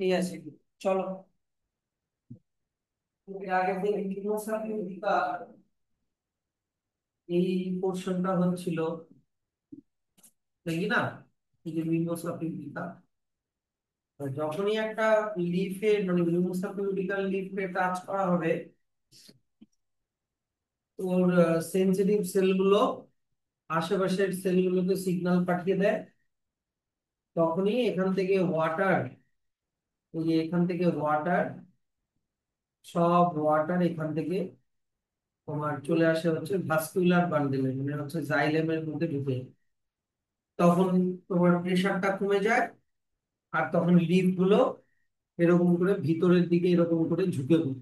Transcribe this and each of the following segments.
ঠিক আছে, চলো। এর আগে যে লিঙ্গোসার্কিউটিকা, এই পোর্শনটা হচ্ছিল নাকি না, এই যে লিঙ্গোসার্কিউটিকা, যখনই একটা লিফে মানে লিঙ্গোসার্কিউটিক্যাল লিফে টাচ করা হবে, ওর সেন্সিটিভ সেলগুলো আশেপাশের সেলগুলোকে সিগন্যাল পাঠিয়ে দেয়। তখনই এখান থেকে ওয়াটার, এই যে এখান থেকে ওয়াটার, সব ওয়াটার এখান থেকে তোমার চলে আসে হচ্ছে ভাস্কুলার বান্ডেলে, মানে হচ্ছে জাইলেমের মধ্যে ঢুকে। তখন তোমার প্রেশারটা কমে যায়, আর তখন লিফ গুলো এরকম করে ভিতরের দিকে এরকম করে ঝুঁকে পড়ে।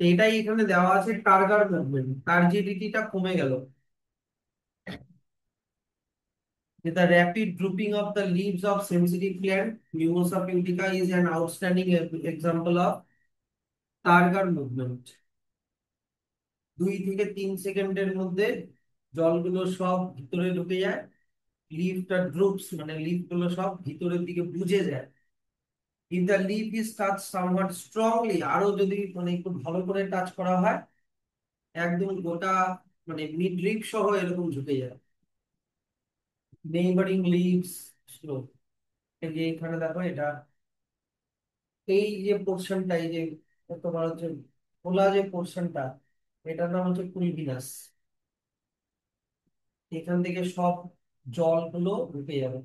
তো এটাই এখানে দেওয়া আছে টার্গার মুভমেন্ট, টার্জিডিটিটা কমে গেল। The rapid drooping of the leaves of sensitive plant, Mimosa pudica, is an outstanding example of turgor movement. 2 থেকে 3 সেকেন্ডের মধ্যে জলগুলো সব ভিতরে ঢুকে যায়, লিফটা ড্রুপস মানে লিফ গুলো সব ভিতরের দিকে বুঝে যায়। If the leaf is touch somewhat strongly, আরো যদি মানে একটু ভালো করে টাচ করা হয়, একদম গোটা মানে মিড লিফ সহ এরকম ঝুঁকে যায়। নেইবারিং লিভস স্লো, এই যে এখানে দেখো এটা, এই যে পোর্শনটা, এই যে তোমার হচ্ছে খোলা যে পোর্শনটা, এটার নাম হচ্ছে কুলভিনাস। এখান থেকে সব জলগুলো ঢুকে যাবে।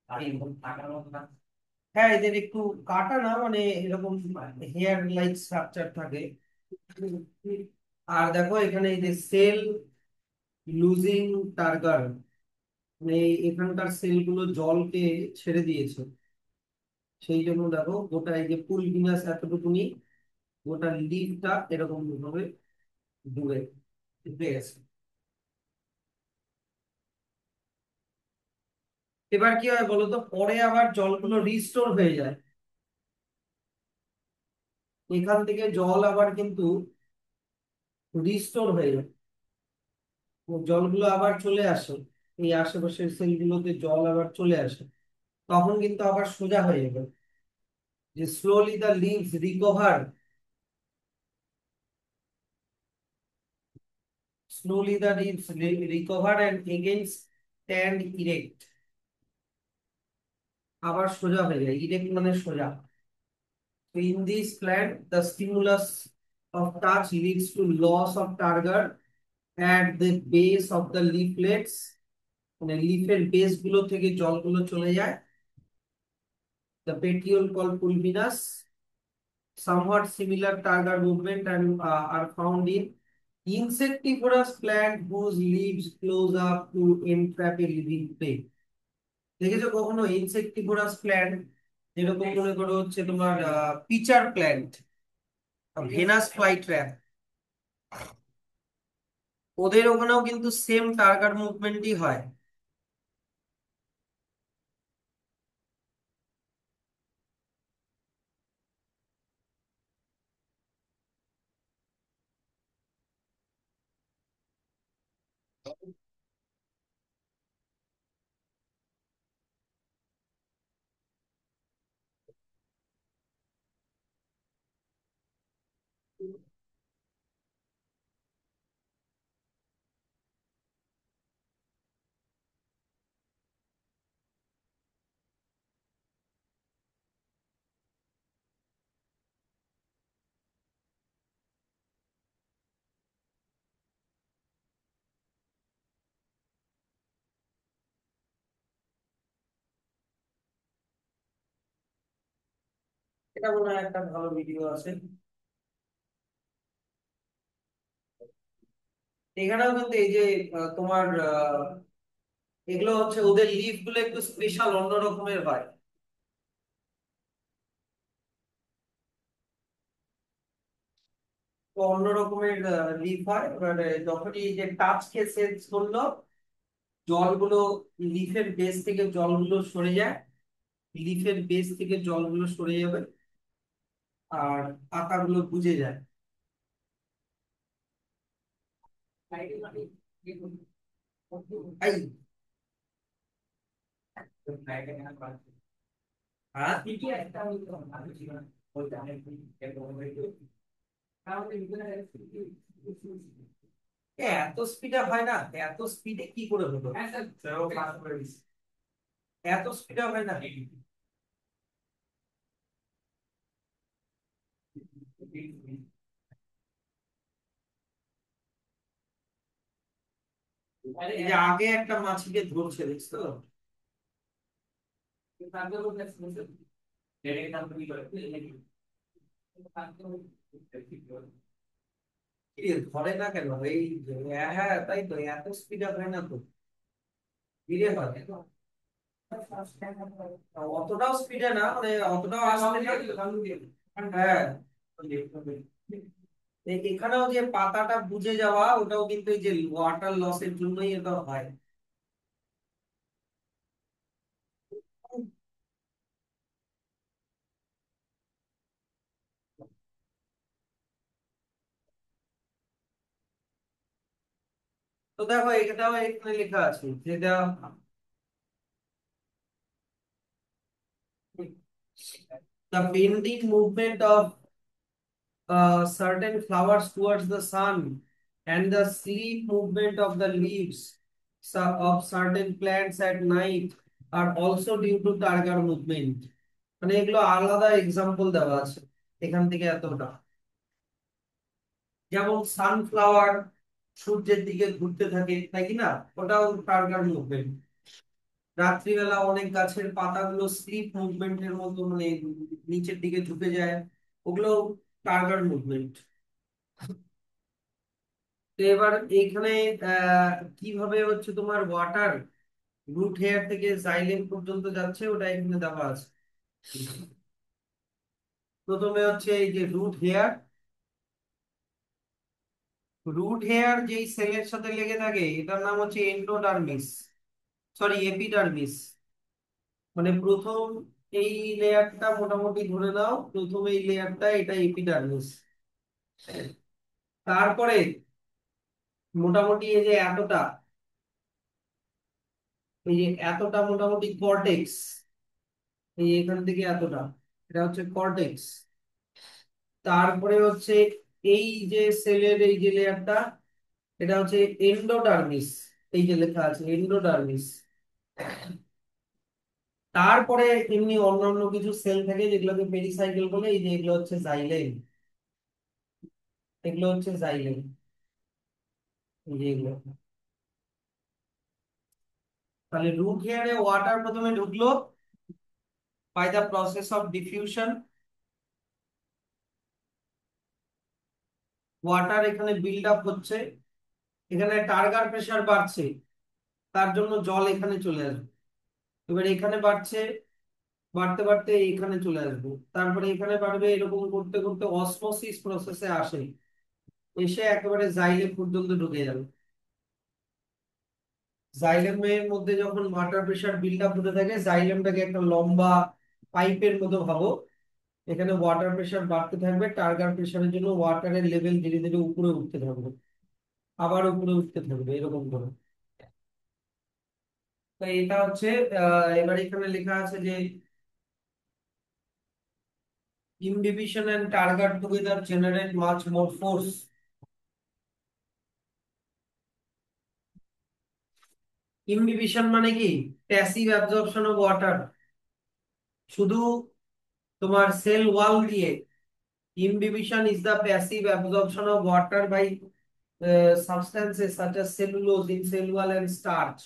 এইরকম। হ্যাঁ, এদের একটু কাটা না, মানে এরকম হেয়ার লাইক স্ট্রাকচার থাকে। আর দেখো এখানে এই যে সেল লুজিং টার্গার, মানে এখানকার সেলগুলো জলকে ছেড়ে দিয়েছে। সেই জন্য দেখো গোটা এই যে পুলভিনাস এতটুকুনি, গোটা লিফটা এরকম ভাবে ডুবে ডুবে গেছে। এবার কি হয় বলতো, পরে আবার জলগুলো রিস্টোর হয়ে যায়। এখান থেকে জল আবার কিন্তু রিস্টোর হয়ে যায়, ও জলগুলো আবার চলে আসে, এই আশেপাশের সেলগুলোতে জল আবার চলে আসে। তখন কিন্তু আবার সোজা হয়ে যাবে, যে slowly the leaves recover, slowly the leaves recover and again stand erect, আবার সোজা হয়ে যায়, ইরেক্ট মানে সোজা। So in this plant, the stimulus of touch leads to loss of turgor at the base of the leaflets, মানে লিফের base গুলো থেকে জলগুলো চলে যায়। The petiole called pulvinus, somewhat similar turgor movement and are found in insectivorous plant whose leaves close up to entrap a living prey. দেখেছো কখনো ইনসেক্টিভোরাস plant, যেরকম মনে করো হচ্ছে তোমার pitcher plant, Venus fly trap, ওদের ওখানেও কিন্তু সেম টার্গার মুভমেন্টই হয়। এটা মনে হয় একটা ভালো ভিডিও আছে। এখানেও কিন্তু এই যে তোমার এগুলো হচ্ছে ওদের লিফ গুলো একটু স্পেশাল অন্য রকমের হয়। তো অন্য রকমের লিফ হয়, এবারে যখনই এই যে টাচ কে সেন্স করলো, জলগুলো লিফের বেস থেকে জলগুলো সরে যায়, লিফের বেস থেকে জলগুলো সরে যাবে, আর পাতাগুলো বুঝে যায়। এই হ্যাঁ, এত স্পিডে হয় না, এত স্পিডে কি করে হলো? এত স্পিডে হয় না। এই যে আগে একটা মাছিকে ধরছে দেখছো? কি রে, ধরে না কেন এই যে, হ্যাঁ হ্যাঁ, তাই তো, এত স্পিডে হয় না তো, ধীরে হয়। অতটাও স্পিডে না, মানে অতটাও আসতে না। হ্যাঁ, এখানেও যে পাতাটা বুঝে যাওয়া, ওটাও কিন্তু এই যে ওয়াটার লসের জন্যই এটা হয়। তো দেখো, এটাও এখানে লেখা আছে যেটা the bending movement of certain flowers towards the sun and the sleep movement of the leaves of certain plants at night are also due to targar movement। মানে এগুলো আলাদা এক্সাম্পল দেওয়া আছে এখান থেকে এতটা। যেমন সানফ্লাওয়ার সূর্যের দিকে ঘুরতে থাকে, তাই কি না? ওটাও টার্গার মুভমেন্ট। রাত্রিবেলা অনেক গাছের পাতাগুলো স্লিপ মুভমেন্টের মতো, মানে নিচের দিকে ঝুঁকে যায়, ওগুলো টার্গার মুভমেন্ট। তো এবার এখানে কিভাবে হচ্ছে তোমার ওয়াটার রুট হেয়ার থেকে জাইলেম পর্যন্ত যাচ্ছে, ওটা এখানে দেওয়া আছে। প্রথমে হচ্ছে এই যে রুট হেয়ার, রুট হেয়ার যেই সেলের সাথে লেগে থাকে এটার নাম হচ্ছে এন্ডোডার্মিস, সরি এপিডার্মিস। মানে প্রথম এই লেয়ারটা মোটামুটি ধরে নাও, প্রথম এই লেয়ারটা এটা এপিডার্মিস। তারপরে মোটামুটি এই যে এতটা, এই যে এতটা মোটামুটি কর্টেক্স, এই এখান থেকে এতটা, এটা হচ্ছে কর্টেক্স। তারপরে হচ্ছে এই যে সেলের এই যে লেয়ারটা, এটা হচ্ছে এন্ডোডার্মিস, এই যে লেখা আছে এন্ডোডার্মিস। তারপরে এমনি অন্যান্য কিছু সেল থাকে যেগুলোকে পেরিসাইকেল বলে, এই যে এগুলো হচ্ছে জাইলেম, এগুলো হচ্ছে জাইলেম, এই যে এগুলো। তাহলে রুট হেয়ারে ওয়াটার প্রথমে ঢুকলো by the process of diffusion, water এখানে বিল্ড আপ হচ্ছে, এখানে টার্গার প্রেসার বাড়ছে, তার জন্য জল এখানে চলে আসবে। এবার এখানে বাড়ছে, বাড়তে বাড়তে এখানে চলে আসবে, তারপরে এখানে বাড়বে, এরকম করতে করতে অসমোসিস প্রসেসে আসে, এসে একেবারে জাইলেম পর্যন্ত ঢুকে যাবে। জাইলেমের মধ্যে যখন ওয়াটার প্রেসার বিল্ড আপ হতে থাকে, জাইলেমটাকে একটা লম্বা পাইপের মতো ভাবো, এখানে ওয়াটার প্রেসার বাড়তে থাকবে, টার্গার প্রেসারের জন্য ওয়াটারের লেভেল ধীরে ধীরে উপরে উঠতে থাকবে, আবার উপরে উঠতে থাকবে, এরকম করে। তো এটা হচ্ছে এবার এখানে লেখা আছে যে imbibition and target together generate much more force। ইমবিবিশন মানে কি? প্যাসিভ অ্যাবজর্পশন অফ ওয়াটার, শুধু তোমার সেল ওয়াল দিয়ে। Imbibition is the passive absorption of water by substances such as cellulose in cell wall and starch.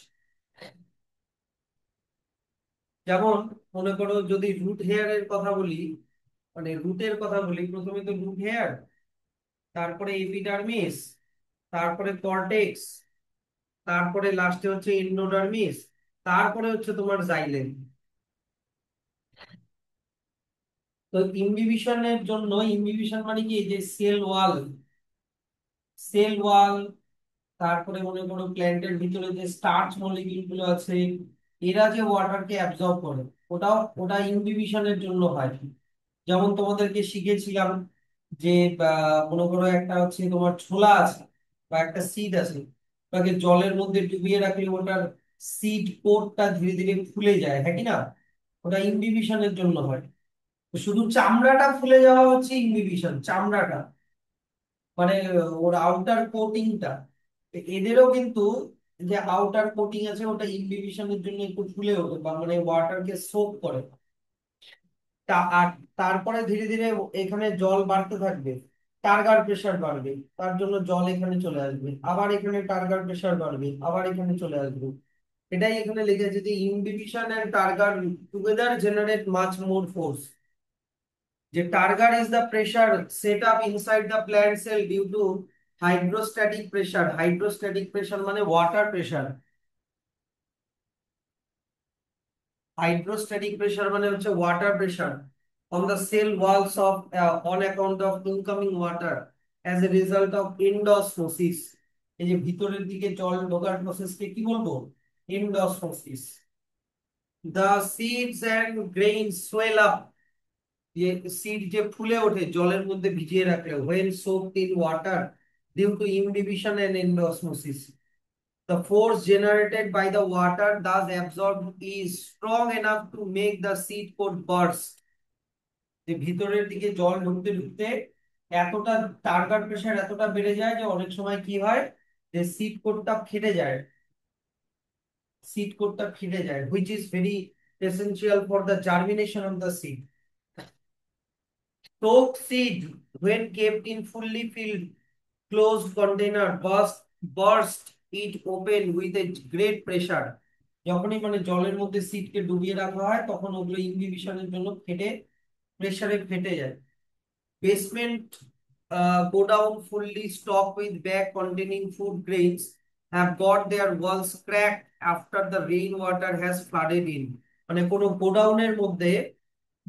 যেমন মনে করো যদি root হেয়ারের কথা বলি, মানে রুটের কথা বলি, প্রথমে তো রুট হেয়ার, তারপরে এপিডার্মিস, তারপরে কর্টেক্স, তারপরে লাস্টে হচ্ছে এন্ডোডার্মিস, তারপরে হচ্ছে তোমার জাইলেম। তো ইমবিবিশনের জন্য, ইমবিবিশন মানে কি, যে সেল ওয়াল, সেল ওয়াল, তারপরে মনে করো প্ল্যান্টের ভিতরে যে স্টার্চ মলিকিউল গুলো আছে, এরা যে ওয়াটারকে অ্যাবজর্ব করে, ওটা ইমবিবিশনের জন্য হয়। যেমন তোমাদেরকে শিখেছিলাম যে মনে করো একটা হচ্ছে তোমার ছোলা আছে বা একটা সিড আছে, ওটাকে জলের মধ্যে ডুবিয়ে রাখলে ওটার সিড কোটটা ধীরে ধীরে ফুলে যায়, হ্যাঁ কি না? ওটা ইনহিবিশনের জন্য হয়। তো শুধু চামড়াটা ফুলে যাওয়া হচ্ছে ইনহিবিশন, চামড়াটা মানে ওর আউটার কোটিংটা। এদেরও কিন্তু যে আউটার কোটিং আছে ওটা ইনহিবিশনের জন্য একটু ফুলে ওঠে বা মানে ওয়াটারকে সোক করে। আর তারপরে ধীরে ধীরে এখানে জল বাড়তে থাকবে, টার্গার প্রেসার বাড়বে, তার জন্য জল এখানে চলে আসবে, আবার এখানে টার্গার প্রেসার বাড়বে, আবার এখানে চলে আসবে। এটাই এখানে লিখেছে যে inhibition and turgor together generate much more force. যে turgor is the pressure set up inside the plant cell due to hydrostatic pressure. Hydrostatic pressure মানে ওয়াটার প্রেসার। হাইড্রোস্ট্যাটিক প্রেসার মানে হচ্ছে water pressure on the cell walls of on account of incoming water as a result of endosmosis। এই যে ভিতরের দিকে জল ঢোকার প্রসেসকে কি বলবো? এন্ডোসমোসিস। the seeds and grains swell up। যে সিড যে ফুলে ওঠে জলের মধ্যে ভিজিয়ে রাখলে, when soaked in water due to imbibition and endosmosis, the force generated by the water thus absorbed is strong enough to make the seed coat burst। যে ভিতরের দিকে জল ঢুকতে ঢুকতে এতটা টার্গার প্রেসার এতটা বেড়ে যায় যে অনেক সময় কি হয়, যে সিড কোটটা ফেটে যায়। সিড কোটটা ফেটে যায়, which is very essential for the germination of the seed। Soaked seed, when kept in fully filled closed container, burst it open with a great pressure। যখনই মানে জলের মধ্যে সিডকে ডুবিয়ে রাখা হয় তখন ওগুলো ইনহিবিশনের জন্য ফেটে, প্রেসারে ফেটে যায়। Basement go down fully stocked with bag containing food grains have got their walls cracked after the rainwater has flooded in। মানে কোনো গোডাউনের মধ্যে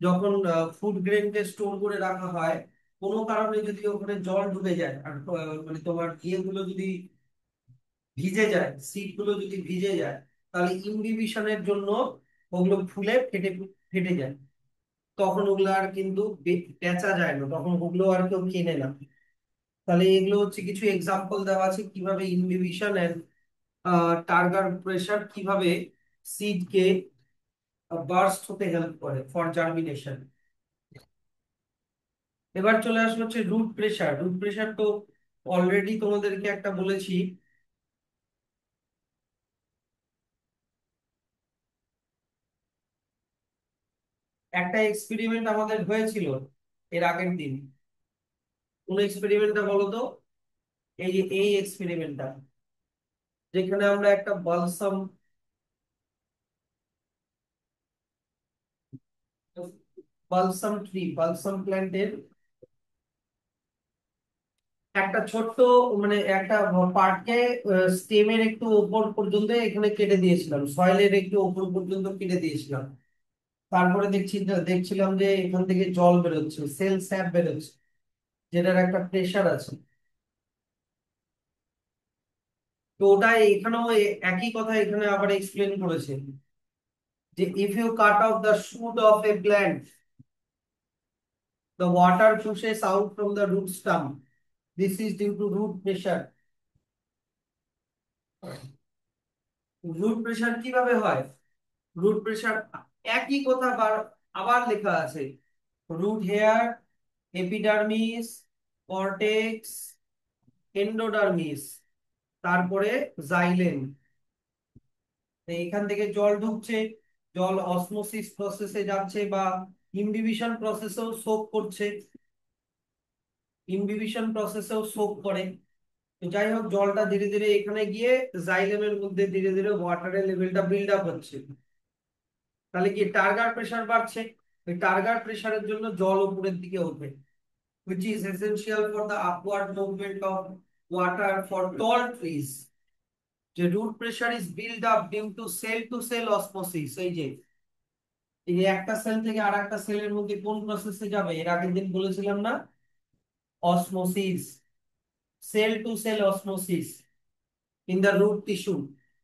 যখন ফুড গ্রেনকে স্টোর করে রাখা হয়, কোনো কারণে যদি ওখানে জল ঢুকে যায় আর মানে তোমার ইয়েগুলো যদি ভিজে যায়, সিড গুলো যদি ভিজে যায়, তাহলে ইনহিবিশনের জন্য ওগুলো ফুলে ফেটে ফেটে যায়। তখন ওগুলো আর কিন্তু বেচা যায় না, তখন ওগুলো আর কেউ কেনে না। তাহলে এগুলো হচ্ছে কিছু এক্সাম্পল দেওয়া আছে কিভাবে ইনহিবিশন এন্ড টার্গার প্রেসার কিভাবে সিডকে বার্স্ট হতে হেল্প করে ফর জার্মিনেশন। এবার চলে আসলো হচ্ছে রুট প্রেসার। রুট প্রেসার তো অলরেডি তোমাদেরকে একটা বলেছি। একটা এক্সপেরিমেন্ট আমাদের হয়েছিল এর আগের দিন। কোন এক্সপেরিমেন্টটা বলো তো? এই যে এই এক্সপেরিমেন্টটা, যেখানে আমরা একটা বালসাম প্ল্যান্টের একটা ছোট্ট মানে একটা পার্টকে স্টেমের একটু উপর পর্যন্ত এখানে কেটে দিয়েছিলাম, সয়েলের একটু উপর পর্যন্ত কেটে দিয়েছিলাম। তারপরে দেখছিলাম যে এখান থেকে জল বেরোচ্ছে, সেল স্যাপ বেরোচ্ছে, যেটার একটা প্রেসার আছে। তো ওটা এখানেও একই কথা এখানে আবার এক্সপ্লেন করেছে যে if you cut off the shoot of a plant, the water pushes out from the root stem, this is due to root pressure। Root pressure কিভাবে হয়? রুট প্রেসার একই কথা আবার লেখা আছে, root hair, epidermis, cortex, endodermis, তারপরে xylem. এখান থেকে জল ঢুকছে, জল অসমোসিস প্রসেসে যাচ্ছে বা ইমবিবিশন প্রসেসেও সোক করছে, ইমবিবিশন প্রসেসেও সোক করে। তো যাই হোক, জলটা ধীরে ধীরে এখানে গিয়ে জাইলেমের মধ্যে ধীরে ধীরে ওয়াটারের লেভেলটা বিল্ড আপ হচ্ছে। তাহলে কি টার্গার প্রেসার বাড়ছে, ওই টার্গার প্রেসারের জন্য জল উপরের দিকে ওঠে, which is essential for the upward movement of water for tall trees। যে root pressure is built up due to cell osmosis। এই যে একটা সেল থেকে আর একটা সেলের মধ্যে কোন প্রসেসে যাবে এর আগের দিন বলেছিলাম না? Osmosis, cell to cell osmosis in the root tissue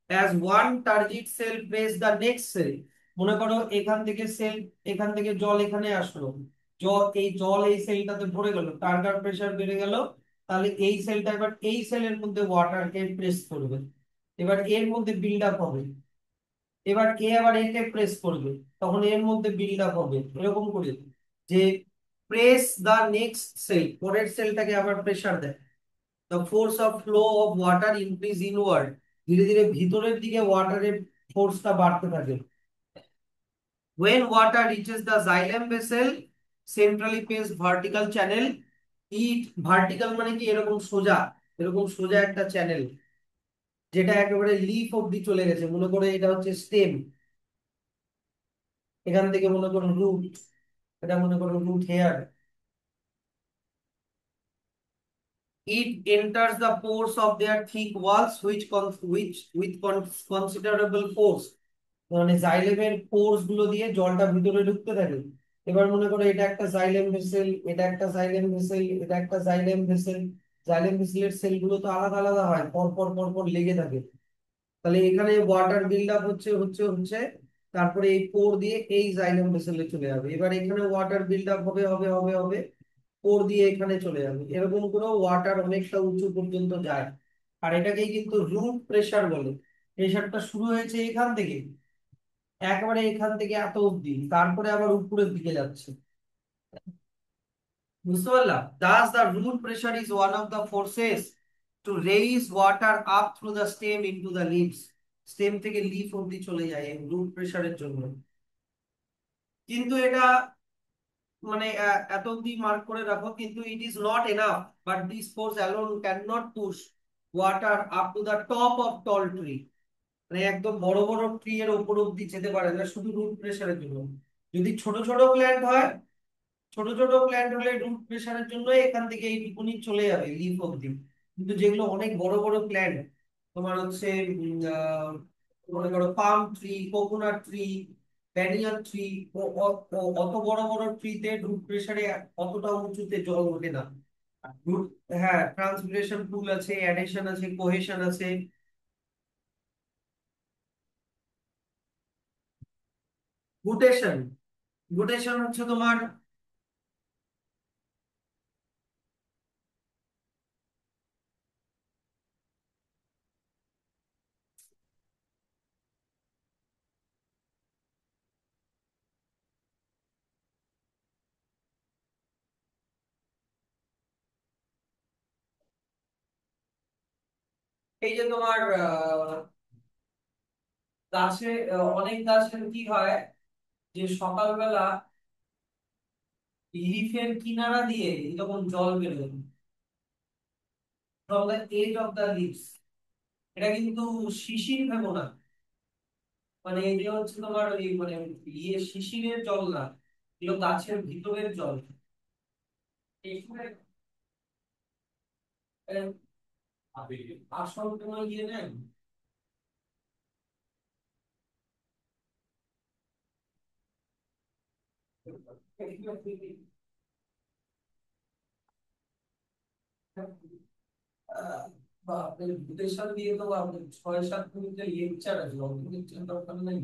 as one target cell press the next cell। মনে করো এখান থেকে সেল, এখান থেকে জল এখানে আসলো, জল এই সেলটাতে ভরে গেল, টার্গার প্রেসার বেড়ে গেল, তাহলে এই সেলটা এবার এই সেলের মধ্যে ওয়াটারকে প্রেস করবে, এবার এর মধ্যে বিল্ড আপ হবে। এবার এ আবার একে প্রেস করবে, তখন এর মধ্যে বিল্ড আপ হবে এরকম করে, যে প্রেস দা নেক্সট সেল, পরের সেলটাকে আবার প্রেসার দেয়। The force of flow of water increase inward, ধীরে ধীরে ভিতরের দিকে ওয়াটারের ফোর্সটা বাড়তে থাকে। When water reaches the xylem vessel, centrally placed vertical channel, it vertical মানে কি এরকম সোজা, এরকম সোজা একটা চ্যানেল, যেটা একেবারে লিফ অব্দি চলে গেছে, মনে করে এটা হচ্ছে স্টেম, এখান থেকে মনে করো রুট, এটা মনে করো root hair. It enters the pores of their thick walls, which with considerable force, মানে জাইলেমের পোর্স গুলো দিয়ে জলটা ভিতরে ঢুকতে থাকে। এবার মনে করো এটা একটা জাইলেম ভেসেল, এটা একটা জাইলেম ভেসেল, এটা একটা জাইলেম ভেসেল। জাইলেম ভেসেলের সেল গুলো তো আলাদা আলাদা হয়, পর পর পর পর লেগে থাকে। তাহলে এখানে ওয়াটার বিল্ড আপ হচ্ছে হচ্ছে হচ্ছে, তারপরে এই পোর দিয়ে এই জাইলেম ভেসেলে চলে যাবে। এবার এখানে ওয়াটার বিল্ড আপ হবে হবে হবে হবে, পোর দিয়ে এখানে চলে যাবে, এরকম করে ওয়াটার অনেকটা উঁচু পর্যন্ত যায়। আর এটাকেই কিন্তু রুট প্রেসার বলে। প্রেসারটা শুরু হয়েছে এখান থেকে, একবারে এখান থেকে এত অব্দি, তারপরে আবার উপরের দিকে যাচ্ছে। বুঝতে পারলাম? Thus the root pressure is one of the forces to raise water up through the stem into the leaves. Stem থেকে লিফ অব্দি চলে যায় এই রুট প্রেসারের জন্য। কিন্তু এটা মানে এত অব্দি মার্ক করে রাখো, কিন্তু it is not enough, but this force alone can not push water up to the top of tall tree. মানে একদম বড় বড় ট্রি এর উপর অব্দি যেতে পারে না শুধু রুট প্রেসারের জন্য। যদি ছোট ছোট প্ল্যান্ট হয়, ছোট ছোট প্ল্যান্ট হলে রুট প্রেসারের জন্য এখান থেকে এইটুকুনি চলে যাবে লিফ অব্দি। কিন্তু যেগুলো অনেক বড় বড় প্ল্যান্ট, তোমার হচ্ছে মনে করো palm tree, coconut tree, banyan tree, অত বড় বড় ট্রিতে রুট প্রেসারে অতটা উঁচুতে জল ওঠে না। root- হ্যাঁ, ট্রান্সপিরেশন পুল আছে, অ্যাডেশন আছে, কোহেশন আছে। গুটেশন, গুটেশন হচ্ছে তোমার, এই যে তোমার গাছে, অনেক গাছের কি হয়, যে সকালবেলা লিফের কিনারা দিয়ে যখন জল বেরোয় from the edge of the leaves, এটা কিন্তু শিশির ভেবো না, মানে এই যে হচ্ছে তোমার ওই মানে শিশিরের জল না, এগুলো গাছের ভিতরের জল। এই সময় আসল কোনো ইয়ে নেই। বাপরে, ভূতেশর দিয়ে তো বাপরে 6-7 মিনিটের লেকচার আছে, অত লেকচার দরকার নেই।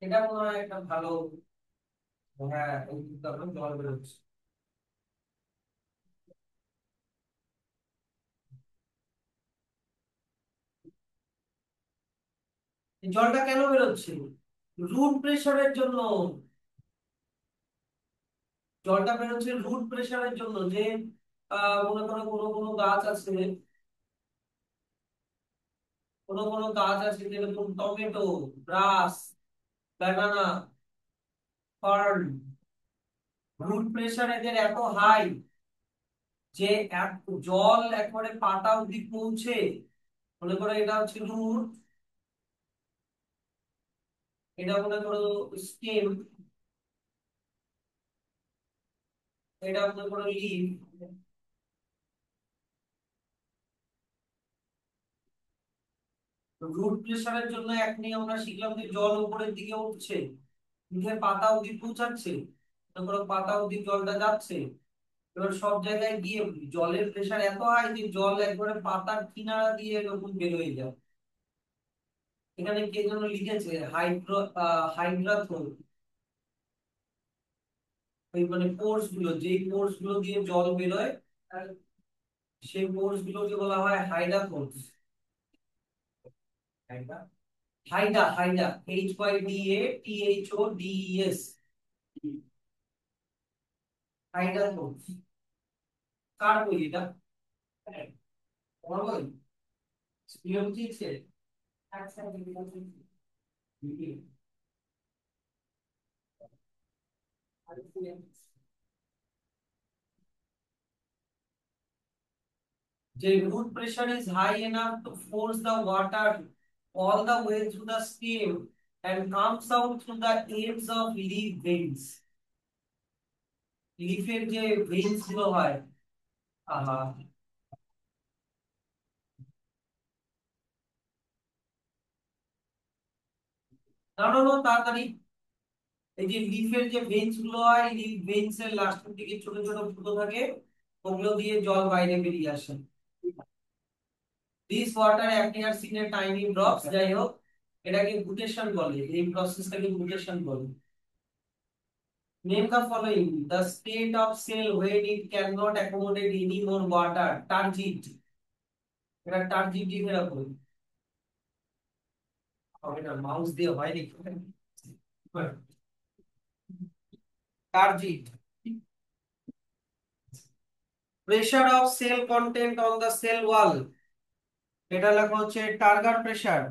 এটা মনে হয় একটা ভালো, হ্যাঁ ওই কারণে জল বেরোচ্ছে। এই জলটা কেন বেরোচ্ছে? রুট প্রেসারের জন্য। জলটা বেরোচ্ছে রুট প্রেসারের জন্য, যে মনে করো কোনো কোনো গাছ আছে, কোনো কোনো গাছ আছে যেরকম টমেটো, গ্রাস, ব্যানানা, ফার্ন, রুট প্রেসার এদের এত হাই যে জল একবারে পাতা অব্দি পৌঁছে, মনে করো এটা হচ্ছে রুট, এটা মনে করো স্টেম, এটা মনে করো লিফ। রুট প্রেসারের জন্য এক নিয়ে আমরা শিখলাম যে জল উপরের দিকে উঠছে, উঠে পাতা অব্দি পৌঁছাচ্ছে, মনে করো পাতা অব্দি জলটা যাচ্ছে। এবার সব জায়গায় গিয়ে জলের প্রেসার এত হাই যে জল একবারে পাতার কিনারা দিয়ে এরকম বেরোয় যায়। এখানে কে যেন লিখেছে হাইড্রোথোন, ওই মানে পোর্স গুলো, যেই পোর্স গুলো দিয়ে জল বেরোয় সেই পোর্স গুলোকে বলা হয় hyda pores. Hyda, hyda, hyda, HYDATHODES, hyda pores. কার বই এটা? তোমার বই? স্কুলে বুঝিয়েছে? আচ্ছা, the root pressure is high enough to force the water all the way through the stem and comes out through the ends of leaf veins. লিফের যে veins গুলো হয়, আহা, না না না, তাড়াতাড়ি। এই যে লিফের যে ভেইনস গুলো হয়, লিফ ভেইনস এর লাস্টের দিকে ছোট ছোট ফুটো থাকে, ওগুলো দিয়ে জল বাইরে বেরিয়ে আসে। This water appears in a tiny drops, যাই হোক, এটাকে গুটেশন বলে, এই প্রসেসটাকে গুটেশন বলে। Name the following. The state of cell when it cannot accommodate any more water. Turgid. এটা টার্জিট লিখে রাখো। হবে না, মাউস দিয়ে হয় নাকি? টার্জিট। Pressure of cell content on the cell wall. এটা লেখা হচ্ছে turgor pressure.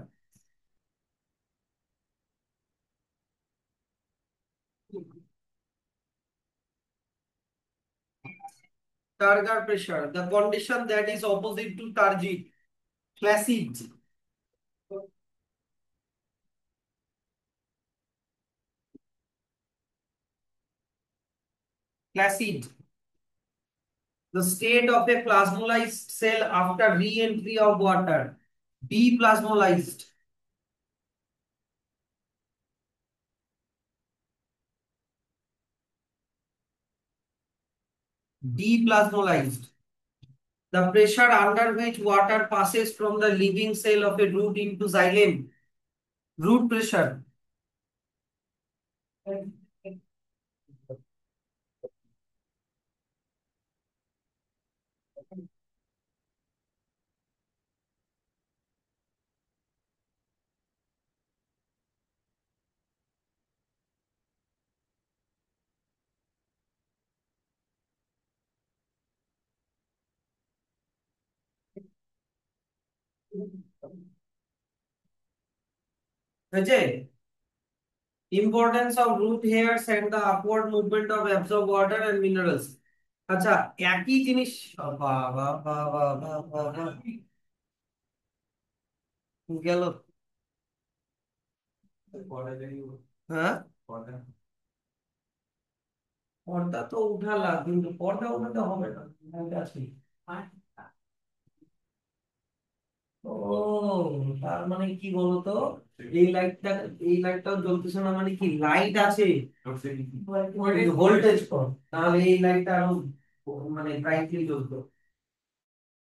Turgor pressure, the condition that is opposite to turgid. Flaccid. Flaccid. The state of a plasmolysed cell after re-entry of water. Deplasmolysed. Deplasmolysed. The pressure under which water passes from the living cell of a root into xylem. Root pressure. হয়েছে? Importance of root hairs and the upward movement of absorbed water and minerals. আচ্ছা, একই জিনিস। বাবা বাবা বাবা বাবা, গেল। হ্যাঁ, পর্দা তো উঠালাম, কিন্তু পর্দা উঠাতে হবে না, আছে। ও, তার মানে কি বলতো, এই লাইটটা, এই লাইটটাও জ্বলতেছে না, মানে কি লাইট আছে, ভোল্টেজ কম, তাহলে এই লাইটটা আরো মানে ব্রাইটলি জ্বলতো।